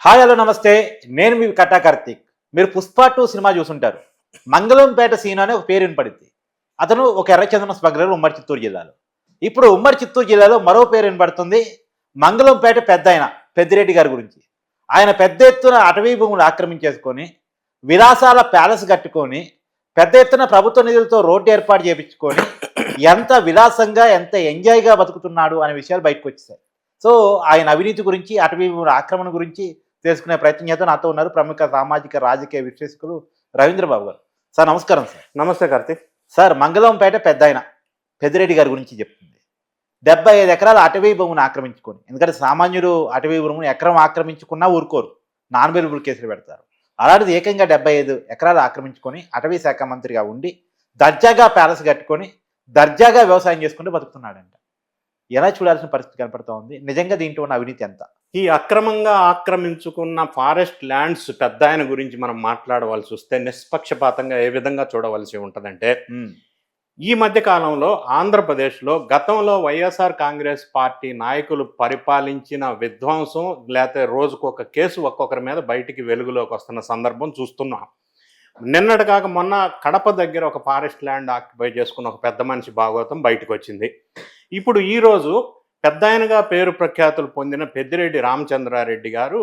Hi hello నమస్తే. నేను మీ కట్టా కార్తీక్. మీరు 'పుష్ప 2' సినిమా చూసుంటారు. మంగళంపేట సీను అనే ఒక పేరు వినపడిద్ది. అతను ఒక ఎర్రచందనం స్మగ్లర్ ఉమ్మడి చిత్తూరు జిల్లాలో. ఇప్పుడు ఉమ్మడి చిత్తూరు జిల్లాలో మరో పేరు వినపడుతుంది. మంగళంపేట పెద్దాయన పెద్దిరెడ్డి గారి గురించి. ఆయన పెద్ద ఎత్తున అటవీ భూములు ఆక్రమించేసుకొని, విలాసాల ప్యాలెస్ కట్టుకొని, పెద్ద ఎత్తున ప్రభుత్వ నిధులతో రోడ్డు ఏర్పాటు చేయించుకొని, ఎంత విలాసంగా ఎంత ఎంజాయ్‌గా బతుకుతున్నాడు అనే విషయాలు బయటకు వచ్చేసాయి. సో, ఆయన అవినీతి గురించి, అటవీ భూముల ఆక్రమణ గురించి తెలుసుకునే ప్రయత్నం చేద్దాం. నాతో ఉన్నారు ప్రముఖ సామాజిక రాజకీయ విశ్లేషకులు రవీంద్రబాబు గారు. సార్ నమస్కారం సార్. నమస్తే కార్తీక్. సార్ మంగళంపేట పెద్దాయన పెద్దిరెడ్డి గారి గురించి చెప్తుంది. 75 ఎకరాల అటవీ భూమిని ఆక్రమించుకొని, ఎందుకంటే సామాన్యుడు అటవీ భూమిని ఎకరం ఆక్రమించుకున్నా ఊరుకోరు, నాన్ బెయిలబుల్ కేసులు పెడతారు. అలాంటిది ఏకంగా 75 ఎకరాలు ఆక్రమించుకొని అటవీ శాఖ మంత్రిగా ఉండి దర్జాగా ప్యాలెస్ కట్టుకొని దర్జాగా వ్యవసాయం చేసుకుంటూ బతుకుతున్నాడంట. ఎలా చూడాల్సిన పరిస్థితి కనపడతా ఉంది? నిజంగా దీంట్లో ఉన్న అవినీతి ఎంత? ఈ అక్రమంగా ఆక్రమించుకున్న ఫారెస్ట్ ల్యాండ్స్ పెద్దాయన గురించి మనం మాట్లాడవలసి వస్తే నిష్పక్షపాతంగా ఏ విధంగా చూడవలసి ఉంటుందంటే, ఈ మధ్య కాలంలో ఆంధ్రప్రదేశ్లో గతంలో వైఎస్ఆర్ కాంగ్రెస్ పార్టీ నాయకులు పరిపాలించిన విధ్వంసం లేకపోతే రోజుకు ఒక కేసు ఒక్కొక్కరి మీద బయటికి వెలుగులోకి వస్తున్న సందర్భం చూస్తున్నాం. నిన్నటి కాక మొన్న కడప దగ్గర ఒక ఫారెస్ట్ ల్యాండ్ ఆక్యుపై చేసుకున్న ఒక పెద్ద మనిషి భాగవతం బయటకు వచ్చింది. ఇప్పుడు ఈరోజు పెద్దాయనగా పేరు ప్రఖ్యాతులు పొందిన పెద్దిరెడ్డి రామచంద్రారెడ్డి గారు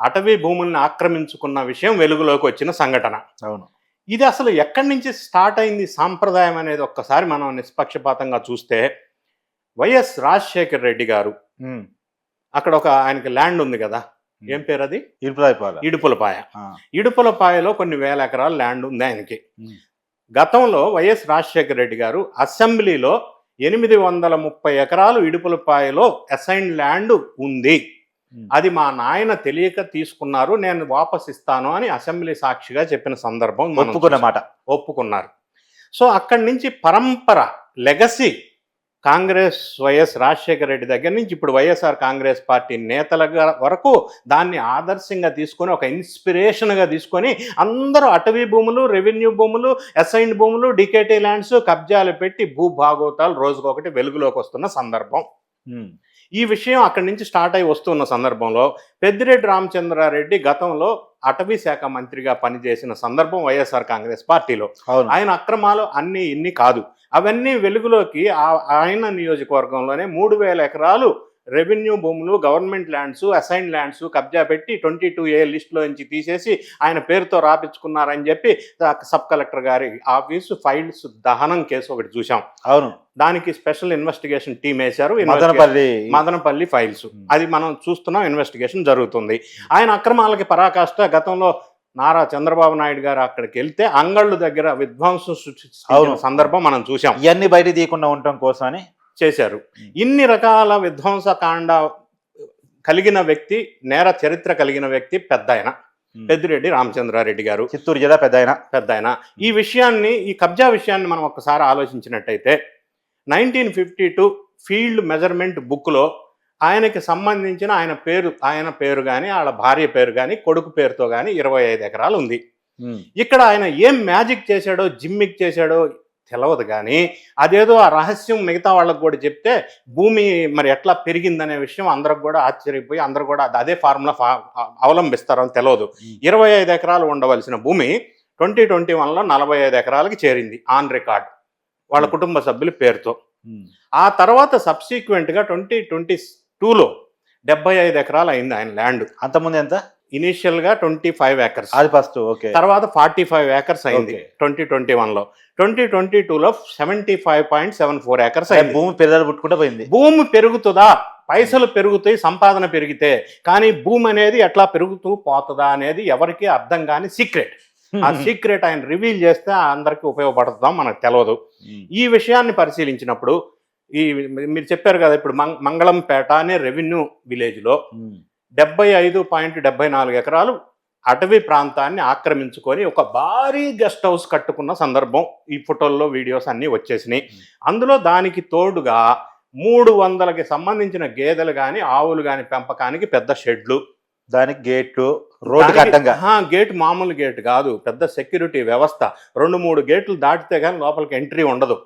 అటవీ భూముల్ని ఆక్రమించుకున్న విషయం వెలుగులోకి వచ్చిన సంఘటన. అవును. ఇది అసలు ఎక్కడి నుంచి స్టార్ట్ అయింది సాంప్రదాయం అనేది ఒక్కసారి మనం నిష్పక్షపాతంగా చూస్తే, వైఎస్ రాజశేఖర్ రెడ్డి గారు అక్కడ ఒక ఆయనకి ల్యాండ్ ఉంది కదా, ఏం పేరు అది? ఇడుపులపాయ. ఇడుపులపాయలో కొన్ని వేల ఎకరాల ల్యాండ్ ఉంది ఆయనకి. గతంలో వైఎస్ రాజశేఖర రెడ్డి గారు అసెంబ్లీలో 830 ఎకరాలు ఇడుపులపాయలో అసైన్ ల్యాండ్ ఉంది, అది మా నాయన తెలియక తీసుకున్నారు, నేను వాపస్ ఇస్తాను అని అసెంబ్లీ సాక్షిగా చెప్పిన సందర్భం ఒప్పుకున్నారు. సో అక్కడి నుంచి పరంపర లెగసీ కాంగ్రెస్ వైఎస్ రాజశేఖర రెడ్డి దగ్గర నుంచి ఇప్పుడు వైఎస్ఆర్ కాంగ్రెస్ పార్టీ నేతల వరకు దాన్ని ఆదర్శంగా తీసుకొని ఒక ఇన్స్పిరేషన్గా తీసుకొని అందరూ అటవీ భూములు, రెవెన్యూ భూములు, అసైన్డ్ భూములు, డికేటీ ల్యాండ్స్ కబ్జాలు పెట్టి భూభాగోతాలు రోజుకొకటి వెలుగులోకి వస్తున్న సందర్భం. ఈ విషయం అక్కడి నుంచి స్టార్ట్ అయి వస్తున్న సందర్భంలో పెద్దిరెడ్డి రామచంద్రారెడ్డి గతంలో అటవీ శాఖ మంత్రిగా పనిచేసిన సందర్భం వైఎస్ఆర్ కాంగ్రెస్ పార్టీలో. ఆయన అక్రమాలు అన్ని ఇన్ని కాదు, అవన్నీ వెలుగులోకి ఆయన నియోజకవర్గంలోనే 3000 ఎకరాలు రెవెన్యూ భూములు, గవర్నమెంట్ ల్యాండ్స్, అసైన్ ల్యాండ్స్ కబ్జా పెట్టి 22A లిస్టులో నుంచి తీసేసి ఆయన పేరుతో రాపించుకున్నారని చెప్పి సబ్ కలెక్టర్ గారి ఆఫీసు ఫైల్స్ దహనం కేసు ఒకటి చూసాం. అవును. దానికి స్పెషల్ ఇన్వెస్టిగేషన్ టీం వేశారు, మదనపల్లి ఫైల్స్. అది మనం చూస్తున్నాం, ఇన్వెస్టిగేషన్ జరుగుతుంది. ఆయన అక్రమాలకి పరాకాష్ట గతంలో నారా చంద్రబాబు నాయుడు గారు అక్కడికి వెళ్తే అంగళ్ళు దగ్గర విధ్వంసం సృష్టించిన సందర్భం మనం చూసాం. ఇవన్నీ బయట తీయకుండా ఉండటం కోసమని చేశారు. ఇన్ని రకాల విధ్వంసకాండ కలిగిన వ్యక్తి, నేర చరిత్ర కలిగిన వ్యక్తి పెద్దాయన పెద్దిరెడ్డి రామచంద్రారెడ్డి గారు, చిత్తూరు జిల్లా పెద్దాయన. ఈ విషయాన్ని, ఈ కబ్జా విషయాన్ని మనం ఒక్కసారి ఆలోచించినట్టయితే 1952 ఫీల్డ్ మెజర్మెంట్ బుక్లో ఆయనకి సంబంధించిన ఆయన పేరు కానీ వాళ్ళ భార్య పేరు కానీ కొడుకు పేరుతో కానీ 25 ఎకరాలు ఉంది. ఇక్కడ ఆయన ఏం మ్యాజిక్ చేశాడో జిమ్మిక్ చేశాడో తెలవదు, కానీ అదేదో ఆ రహస్యం మిగతా వాళ్ళకు కూడా చెప్తే భూమి మరి ఎట్లా పెరిగిందనే విషయం అందరికి కూడా ఆశ్చర్యపోయి అందరూ కూడా అదే ఫార్ములా అవలంబిస్తారని తెలియదు. 25 ఎకరాలు ఉండవలసిన భూమి 2021లో 45 ఎకరాలకి చేరింది ఆన్ రికార్డ్ వాళ్ళ కుటుంబ సభ్యుల పేరుతో. ఆ తర్వాత సబ్సిక్వెంట్గా 2022లో 75 ఎకరాలు అయింది ఆయన ల్యాండ్. అంతకుముందు ఎంత? ఇనీషియల్గా 25 ఎకర్స్, అది ఫస్ట్. ఓకే. తర్వాత 45 ఎకర్స్ అయింది 2021లో. 2022లో 75.74 ఎకర్స్ అయింది. భూమి పిల్లలు పుట్టుకుంటూ పోయింది. భూమి పెరుగుతుందా? పైసలు పెరుగుతాయి, సంపాదన పెరిగితే, కానీ భూమి అనేది ఎట్లా పెరుగుతూ పోతుందా అనేది ఎవరికి అర్థం కాని సీక్రెట్. ఆ సీక్రెట్ ఆయన రివీల్ చేస్తే అందరికి ఉపయోగపడుతుందా మనకు తెలియదు. ఈ విషయాన్ని పరిశీలించినప్పుడు మీరు చెప్పారు కదా, ఇప్పుడు మంగళంపేట అనే రెవెన్యూ విలేజ్లో 75.74 ఎకరాలు అటవీ ప్రాంతాన్ని ఆక్రమించుకొని ఒక భారీ గెస్ట్ హౌస్ కట్టుకున్న సందర్భం ఈ ఫోటోల్లో వీడియోస్ అన్నీ వచ్చేసినాయి. అందులో దానికి తోడుగా 300కి సంబంధించిన గేదెలు కానీ ఆవులు కానీ పెంపకానికి పెద్ద షెడ్లు, దానికి గేట్లు, రోడ్డు కట్టంగా. గేట్ మామూలు గేట్ కాదు, పెద్ద సెక్యూరిటీ వ్యవస్థ. 2-3 గేట్లు దాటితే కానీ లోపలికి ఎంట్రీ ఉండదు.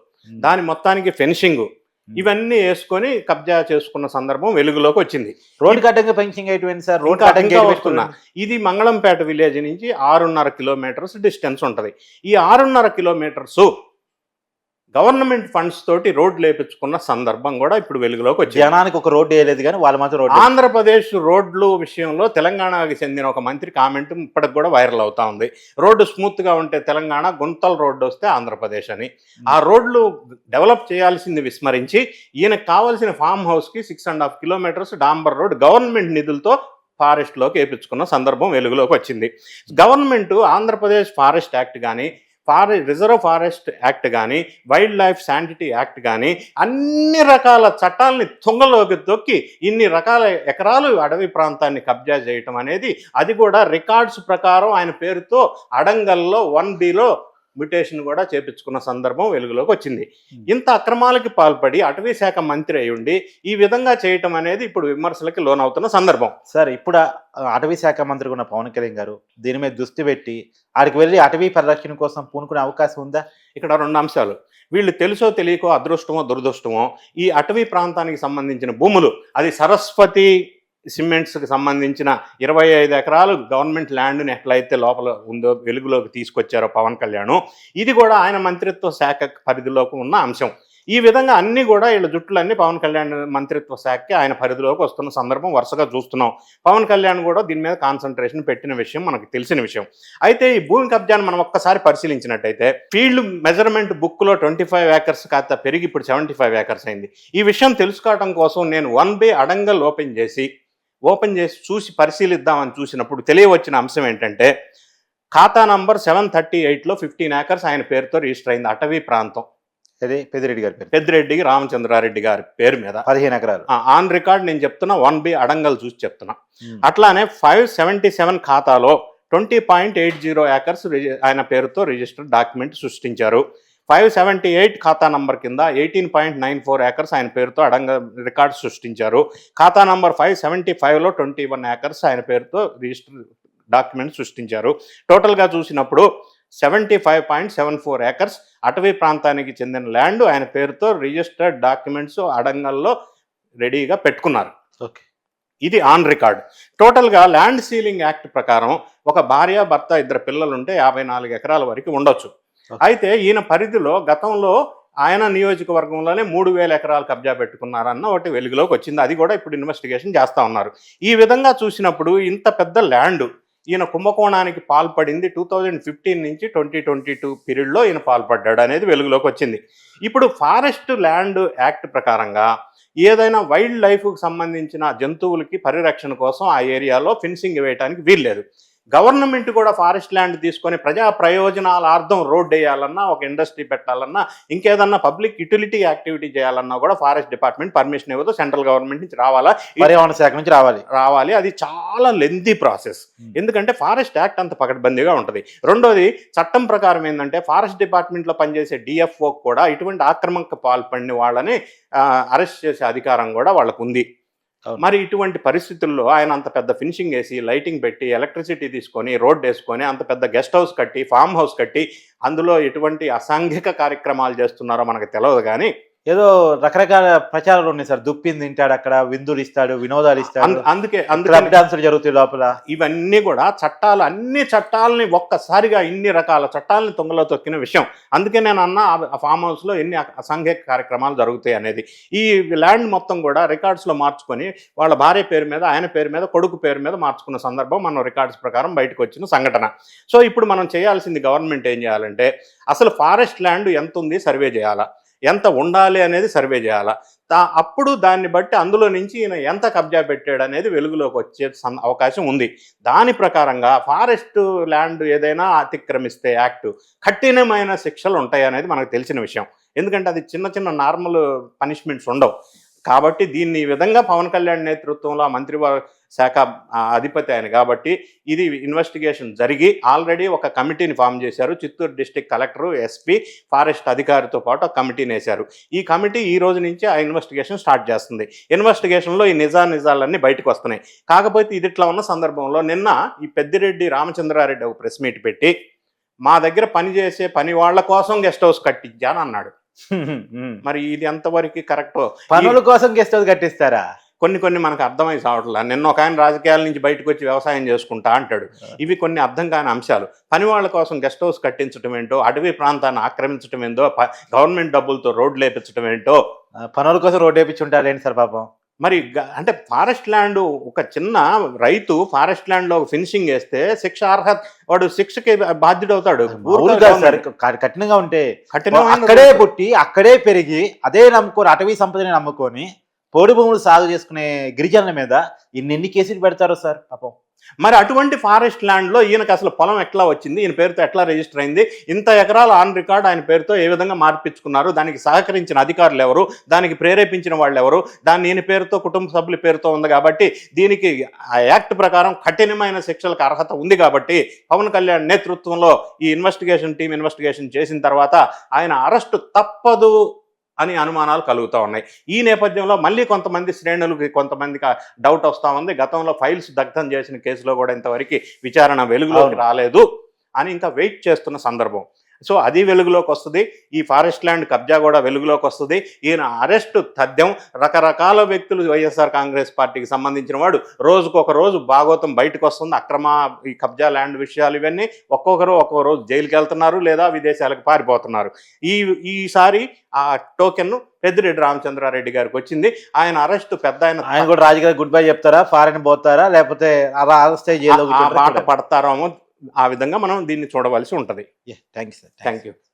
దాని మొత్తానికి ఫెన్సింగ్, ఇవన్నీ వేసుకొని కబ్జా చేసుకున్న సందర్భం వెలుగులోకి వచ్చింది. రోడ్డు కట్టంగా పెంచింగ్ అయిపోయింది సార్. రోడ్డు ఇంకా కట్టంగా వస్తున్నా. ఇది మంగళంపేట విలేజ్ నుంచి 6.5 కిలోమీటర్స్ డిస్టెన్స్ ఉంటుంది. ఈ 6.5 కిలోమీటర్స్ గవర్నమెంట్ ఫండ్స్ తోటి రోడ్లు వేయించుకున్న సందర్భం కూడా ఇప్పుడు వెలుగులోకి వచ్చింది. జనానికి ఒక రోడ్డు వేయలేదు కానీ వాళ్ళు మాత్రం రోడ్డు. ఆంధ్రప్రదేశ్ రోడ్లు విషయంలో తెలంగాణకి చెందిన ఒక మంత్రి కామెంట్ ఇప్పటికి కూడా వైరల్ అవుతా ఉంది. రోడ్డు స్మూత్ గా ఉంటే తెలంగాణ, గుంతల రోడ్డు వస్తే ఆంధ్రప్రదేశ్ అని. ఆ రోడ్లు డెవలప్ చేయాల్సింది విస్మరించి ఈయనకు కావాల్సిన ఫామ్ హౌస్ కి 6.5 కిలోమీటర్స్ డాంబర్ రోడ్ గవర్నమెంట్ నిధులతో ఫారెస్ట్ లోకి వేయించుకున్న సందర్భం వెలుగులోకి వచ్చింది. గవర్నమెంట్ ఆంధ్రప్రదేశ్ ఫారెస్ట్ యాక్ట్ కానీ, రిజర్వ్ ఫారెస్ట్ యాక్ట్ కానీ, వైల్డ్ లైఫ్ శానిటరీ యాక్ట్ కానీ అన్ని రకాల చట్టాలని తుంగలోకి తొక్కి ఇన్ని రకాల ఎకరాలు అడవి ప్రాంతాన్ని కబ్జా చేయటం అనేది, అది కూడా రికార్డ్స్ ప్రకారం ఆయన పేరుతో అడంగల్లో 1Bలో మ్యుటేషన్ కూడా చేపించుకున్న సందర్భం వెలుగులోకి వచ్చింది. ఇంత అక్రమాలకి పాల్పడి అటవీ శాఖ మంత్రి అయి ఉండి ఈ విధంగా చేయటం అనేది ఇప్పుడు విమర్శలకి లోనవుతున్న సందర్భం. సార్, ఇప్పుడు అటవీ శాఖ మంత్రి ఉన్న పవన్ కళ్యాణ్ గారు దీని మీద దృష్టి పెట్టి ఆడికి వెళ్ళి అటవీ పరిరక్షణ కోసం పూనుకునే అవకాశం ఉందా? ఇక్కడ 2 అంశాలు. వీళ్ళు తెలుసో తెలియకో, అదృష్టమో దురదృష్టమో, ఈ అటవీ ప్రాంతానికి సంబంధించిన భూములు, అది సరస్వతి సిమెంట్స్కి సంబంధించిన 25 ఎకరాలు గవర్నమెంట్ ల్యాండ్ని ఎట్లయితే లోపల ఉందో వెలుగులోకి తీసుకొచ్చారో పవన్ కళ్యాణ్, ఇది కూడా ఆయన మంత్రిత్వ శాఖ పరిధిలోకి ఉన్న అంశం. ఈ విధంగా అన్ని కూడా వీళ్ళ జుట్టులన్నీ పవన్ కళ్యాణ్ మంత్రిత్వ శాఖకి ఆయన పరిధిలోకి వస్తున్న సందర్భం వరుసగా చూస్తున్నాం. పవన్ కళ్యాణ్ కూడా దీని మీద కాన్సన్ట్రేషన్ పెట్టిన విషయం మనకు తెలిసిన విషయం. అయితే ఈ భూమి కబ్జాను మనం ఒక్కసారి పరిశీలించినట్టయితే ఫీల్డ్ మెజర్మెంట్ బుక్లో 25 ఏకర్స్ కాస్త పెరిగి ఇప్పుడు 75 ఏకర్స్ అయింది. ఈ విషయం తెలుసుకోవడం కోసం నేను 1B అడంగల్ ఓపెన్ చేసి చూసి పరిశీలిద్దామని చూసినప్పుడు తెలియవచ్చిన అంశం ఏంటంటే, ఖాతా నంబర్ 738లో 15 ఏకర్స్ ఆయన పేరుతో రిజిస్టర్ అయింది. అటవీ ప్రాంతం. అదే పెద్దిరెడ్డి గారి పేరు, పెద్దిరెడ్డి రామచంద్రారెడ్డి గారి పేరు మీద 15 ఎకరాలు ఆన్ రికార్డ్ నేను చెప్తున్నా. 1B అడంగల్ చూసి చెప్తున్నా. అట్లానే 577 ఖాతాలో 20.80 ఏకర్స్ ఆయన పేరుతో రిజిస్టర్డ్ డాక్యుమెంట్ సృష్టించారు. 578 ఖాతా నంబర్ కింద 18.94 ఏకర్స్ ఆయన పేరుతో రికార్డు సృష్టించారు. ఖాతా నంబర్ 575లో 21 ఏకర్స్ ఆయన పేరుతో రిజిస్టర్ డాక్యుమెంట్ సృష్టించారు. టోటల్గా చూసినప్పుడు 75.74 ఏకర్స్ అటవీ ప్రాంతానికి చెందిన ల్యాండ్ ఆయన పేరుతో రిజిస్టర్డ్ డాక్యుమెంట్స్ అడంగల్లో రెడీగా పెట్టుకున్నారు. ఓకే, ఇది ఆన్ రికార్డ్. టోటల్గా ల్యాండ్ సీలింగ్ యాక్ట్ ప్రకారం ఒక భార్య భర్త 2 పిల్లలుంటే 54 ఎకరాల వరకు ఉండొచ్చు. అయితే ఈయన పరిధిలో గతంలో ఆయన నియోజకవర్గంలోనే 3000 ఎకరాలు కబ్జా పెట్టుకున్నారన్న ఒకటి వెలుగులోకి వచ్చింది. అది కూడా ఇప్పుడు ఇన్వెస్టిగేషన్ చేస్తూ ఉన్నారు. ఈ విధంగా చూసినప్పుడు ఇంత పెద్ద ల్యాండ్ ఈయన కుంభకోణానికి పాల్పడింది 2015 నుంచి 2022 పీరియడ్లో ఈయన పాల్పడ్డాడు అనేది వెలుగులోకి వచ్చింది. ఇప్పుడు ఫారెస్ట్ ల్యాండ్ యాక్ట్ ప్రకారంగా ఏదైనా వైల్డ్ లైఫ్కి సంబంధించిన జంతువులకి పరిరక్షణ కోసం ఆ ఏరియాలో ఫెన్సింగ్ వేయడానికి వీల్లేదు. గవర్నమెంట్ కూడా ఫారెస్ట్ ల్యాండ్ తీసుకొని ప్రజా ప్రయోజనాల అర్థం రోడ్ వేయాలన్నా, ఒక ఇండస్ట్రీ పెట్టాలన్నా, ఇంకేదన్నా పబ్లిక్ యూటిలిటీ యాక్టివిటీ చేయాలన్నా కూడా ఫారెస్ట్ డిపార్ట్మెంట్ పర్మిషన్ ఇవ్వదు. సెంట్రల్ గవర్నమెంట్ నుంచి రావాలా, పర్యావరణ శాఖ నుంచి రావాలి. అది చాలా లెంతీ ప్రాసెస్. ఎందుకంటే ఫారెస్ట్ యాక్ట్ అంత పకడ్బందీగా ఉంటుంది. రెండోది, చట్టం ప్రకారం ఏంటంటే ఫారెస్ట్ డిపార్ట్మెంట్లో పనిచేసే డిఎఫ్ఓ కూడా ఇటువంటి ఆక్రమణకు పాల్పడిన వాళ్ళని అరెస్ట్ చేసే అధికారం కూడా వాళ్ళకు ఉంది. మరి ఇటువంటి పరిస్థితుల్లో ఆయన అంత పెద్ద ఫినిషింగ్ వేసి, లైటింగ్ పెట్టి, ఎలక్ట్రిసిటీ తీసుకొని, రోడ్ వేసుకొని, అంత పెద్ద గెస్ట్ హౌస్ కట్టి, ఫామ్ హౌస్ కట్టి, అందులో ఎటువంటి అసాంఘిక కార్యక్రమాలు చేస్తున్నారో మనకు తెలియదు. కానీ ఏదో రకరకాల ప్రచారాలు ఉన్నాయి సార్. దుప్పిని తింటాడు, అక్కడ విందులు ఇస్తాడు, వినోదాలు ఇస్తాడు, అందుకే డాన్సులు జరుగుతాయి లోపల. ఇవన్నీ కూడా చట్టాలు, అన్ని చట్టాలని ఒక్కసారిగా ఇన్ని రకాల చట్టాలని తుంగలో తొక్కిన విషయం. అందుకే నేను అన్న ఫామ్ హౌస్లో ఎన్ని అసాంఘిక కార్యక్రమాలు జరుగుతాయి అనేది. ఈ ల్యాండ్ మొత్తం కూడా రికార్డ్స్లో మార్చుకొని వాళ్ళ భార్య పేరు మీద, ఆయన పేరు మీద, కొడుకు పేరు మీద మార్చుకున్న సందర్భం మనం రికార్డ్స్ ప్రకారం బయటకు వచ్చిన సంఘటన. సో ఇప్పుడు మనం చేయాల్సింది, గవర్నమెంట్ ఏం చేయాలంటే అసలు ఫారెస్ట్ ల్యాండ్ ఎంత ఉంది సర్వే చేయాలా, ఎంత ఉండాలి అనేది సర్వే చేయాలా. అప్పుడు దాన్ని బట్టి అందులో నుంచి ఈయన ఎంత కబ్జా పెట్టాడు అనేది వెలుగులోకి వచ్చే అవకాశం ఉంది. దాని ప్రకారంగా ఫారెస్ట్ ల్యాండ్ ఏదైనా అతిక్రమిస్తే యాక్ట్ కఠినమైన శిక్షలు ఉంటాయి అనేది మనకు తెలిసిన విషయం. ఎందుకంటే అది చిన్న చిన్న నార్మల్ పనిష్మెంట్స్ ఉండవు. కాబట్టి దీన్ని ఈ విధంగా పవన్ కళ్యాణ్ నేతృత్వంలో మంత్రివర్గ శాఖ అధిపతి ఆయన కాబట్టి ఇది ఇన్వెస్టిగేషన్ జరిగి ఆల్రెడీ ఒక కమిటీని ఫామ్ చేశారు. Chittoor district collector, SP, forest అధికారితో పాటు ఒక కమిటీని వేశారు. ఈ కమిటీ ఈ రోజు నుంచి ఆ ఇన్వెస్టిగేషన్ స్టార్ట్ చేస్తుంది. ఇన్వెస్టిగేషన్లో ఈ నిజాలన్నీ బయటకు వస్తున్నాయి. కాకపోతే ఇది ఇట్లా ఉన్న సందర్భంలో నిన్న ఈ పెద్దిరెడ్డి రామచంద్రారెడ్డి ఒక ప్రెస్ మీట్ పెట్టి మా దగ్గర పనిచేసే పని వాళ్ళ కోసం గెస్ట్ హౌస్ కట్టించాను అన్నాడు. మరి ఇది ఎంతవరకు కరెక్ట్? పనుల కోసం గెస్ట్ హౌస్ కట్టిస్తారా? కొన్ని మనకు అర్థమై సావట్లా. నిన్న ఒక ఆయన రాజకీయాల నుంచి బయటకు వచ్చి వ్యవసాయం చేసుకుంటా అంటాడు. ఇవి కొన్ని అర్థం కాని అంశాలు. పని వాళ్ళ కోసం గెస్ట్ హౌస్ కట్టించడం ఏంటో, అటవీ ప్రాంతాన్ని ఆక్రమించడం ఏంటో, గవర్నమెంట్ డబ్బులతో రోడ్లు వేపించడం ఏంటో. పనుల కోసం రోడ్డు వేపించి ఉంటారు ఏంటి సార్ పాపం? మరి అంటే ఫారెస్ట్ ల్యాండ్, ఒక చిన్న రైతు ఫారెస్ట్ ల్యాండ్ లో ఫినిషింగ్ వేస్తే శిక్ష అర్హత, వాడు శిక్షకి బాధ్యుడవుతాడు. సార్ కఠినంగా ఉంటే కఠినమైన అక్కడే పుట్టి అక్కడే పెరిగి అదే నమ్ముకొని అటవీ సంపదని నమ్ముకొని పోడు భూములు సాగు చేసుకునే గిరిజనుల మీద ఎన్ని కేసులు పెడతారో సార్ పాపం. మరి అటువంటి ఫారెస్ట్ ల్యాండ్లో ఈయనకు అసలు పొలం ఎట్లా వచ్చింది, ఈయన పేరుతో ఎట్లా రిజిస్టర్ అయింది, ఇంత ఎకరాలు ఆన్ రికార్డ్ ఆయన పేరుతో ఏ విధంగా మార్పించుకున్నారు, దానికి సహకరించిన అధికారులు ఎవరు, దానికి ప్రేరేపించిన వాళ్ళు ఎవరు, దాన్ని ఈయన పేరుతో కుటుంబ సభ్యుల పేరుతో ఉంది కాబట్టి దీనికి ఆ యాక్ట్ ప్రకారం కఠినమైన శిక్షలకు అర్హత ఉంది కాబట్టి పవన్ కళ్యాణ్ నేతృత్వంలో ఈ ఇన్వెస్టిగేషన్ టీం ఇన్వెస్టిగేషన్ చేసిన తర్వాత ఆయన అరెస్టు తప్పదు అని అనుమానాలు కలుగుతూ ఉన్నాయి. ఈ నేపథ్యంలో మళ్ళీ కొంతమంది శ్రేణులకి కొంతమందికి డౌట్ వస్తూ ఉంది. గతంలో ఫైల్స్ దగ్ధం చేసిన కేసులో కూడా ఇంతవరకు విచారణ వెలుగులోకి రాలేదు అని ఇంకా వెయిట్ చేస్తున్న సందర్భం. సో అది వెలుగులోకి వస్తుంది. ఈ ఫారెస్ట్ ల్యాండ్ కబ్జా కూడా వెలుగులోకి వస్తుంది. ఈయన అరెస్టు తథ్యం, రకరకాల వ్యక్తులు వైఎస్ఆర్ కాంగ్రెస్ పార్టీకి సంబంధించిన వాడు రోజుకొక రోజు భాగవతం బయటకు వస్తుంది. అక్రమ ఈ కబ్జా ల్యాండ్ విషయాలు ఇవన్నీ ఒక్కొక్క రోజు జైలుకి వెళ్తున్నారు లేదా విదేశాలకు పారిపోతున్నారు. ఈసారి ఆ టోకెన్ పెద్దిరెడ్డి రామచంద్రారెడ్డి గారికి వచ్చింది. ఆయన అరెస్టు పెద్ద ఆయన కూడా రాజకీయ గుడ్ బై చెప్తారా, ఫారెన్ పోతారా, లేకపోతే బాట పడతారేమో, ఆ విధంగా మనం దీన్ని చూడవలసి ఉంటుంది. Thank you sir. Thank you.